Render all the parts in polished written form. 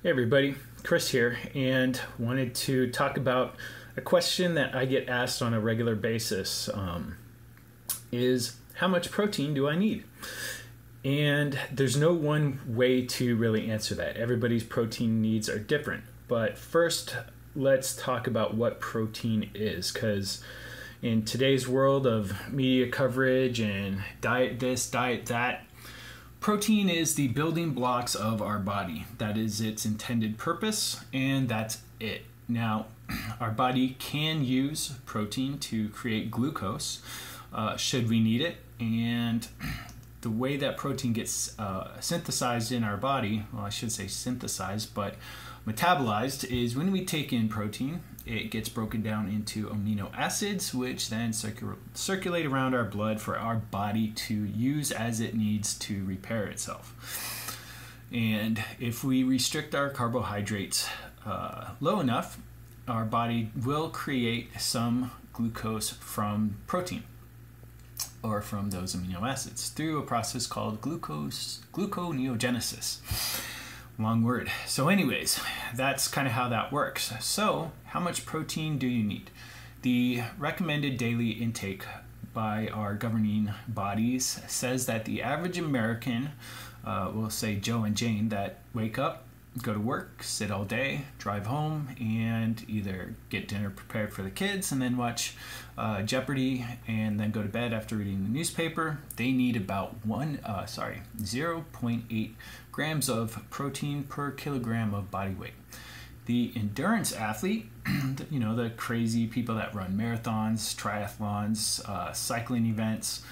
Hey everybody, Chris here, and wanted to talk about a question that I get asked on a regular basis, is how much protein do I need? And there's no one way to really answer that. Everybody's protein needs are different. But first, let's talk about what protein is, because in today's world of media coverage and diet this, diet that, protein is the building blocks of our body. That is its intended purpose, and that's it. Now, our body can use protein to create glucose should we need it, and the way that protein gets synthesized in our body, well, I should say synthesized, but metabolized, is when we take in protein, it gets broken down into amino acids, which then circulate around our blood for our body to use as it needs to repair itself. And if we restrict our carbohydrates low enough, our body will create some glucose from protein or from those amino acids through a process called gluconeogenesis. Long word. So anyways, that's kind of how that works. So how much protein do you need? The recommended daily intake by our governing bodies says that the average American, we'll say Joe and Jane, that wake up, go to work, sit all day, drive home, and either get dinner prepared for the kids and then watch Jeopardy and then go to bed after reading the newspaper, they need about 0.8 grams of protein per kilogram of body weight. The endurance athlete, the crazy people that run marathons, triathlons, cycling events,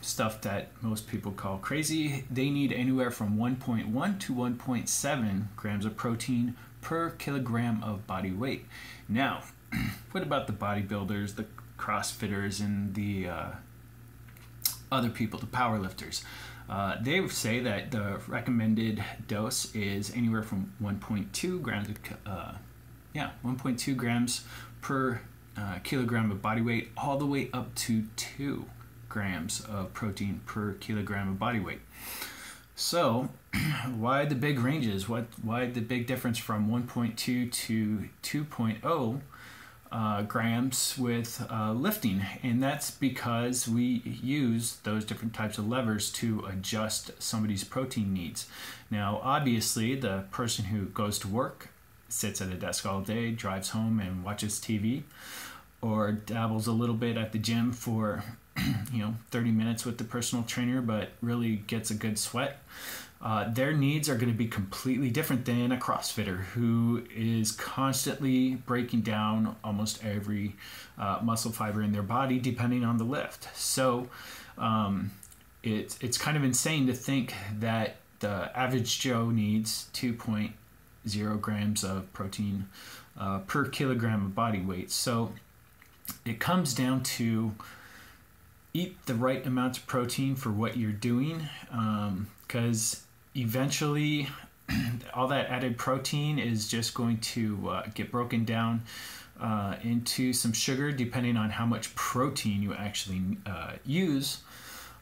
stuff that most people call crazy, they need anywhere from 1.1 to 1.7 grams of protein per kilogram of body weight. Now, what about the bodybuilders, the CrossFitters, and the other people, the powerlifters? They say that the recommended dose is anywhere from 1.2 grams, 1.2 grams per kilogram of body weight, all the way up to 2 grams of protein per kilogram of body weight. So, why the big ranges? Why the big difference from 1.2 to 2.0 grams with lifting? And that's because we use those different types of levers to adjust somebody's protein needs. Now, obviously, the person who goes to work, sits at a desk all day, drives home and watches TV, or dabbles a little bit at the gym for 30 minutes with the personal trainer, but really gets a good sweat. Their needs are going to be completely different than a CrossFitter who is constantly breaking down almost every muscle fiber in their body depending on the lift. So it's kind of insane to think that the average Joe needs 2.0 grams of protein per kilogram of body weight. So it comes down to eat the right amount of protein for what you're doing, because eventually all that added protein is just going to get broken down into some sugar depending on how much protein you actually use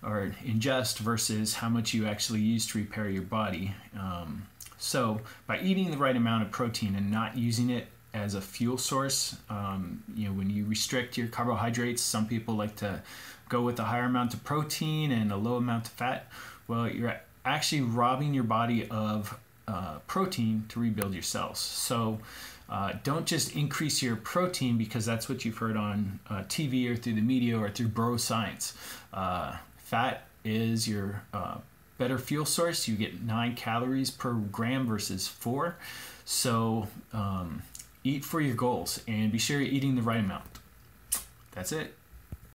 or ingest versus how much you actually use to repair your body. So by eating the right amount of protein and not using it as a fuel source, when you restrict your carbohydrates, some people like to go with a higher amount of protein and a low amount of fat. Well, you're actually robbing your body of protein to rebuild your cells. So don't just increase your protein because that's what you've heard on TV or through the media or through bro science. Fat is your better fuel source. You get 9 calories per gram versus 4. So eat for your goals and be sure you're eating the right amount. That's it.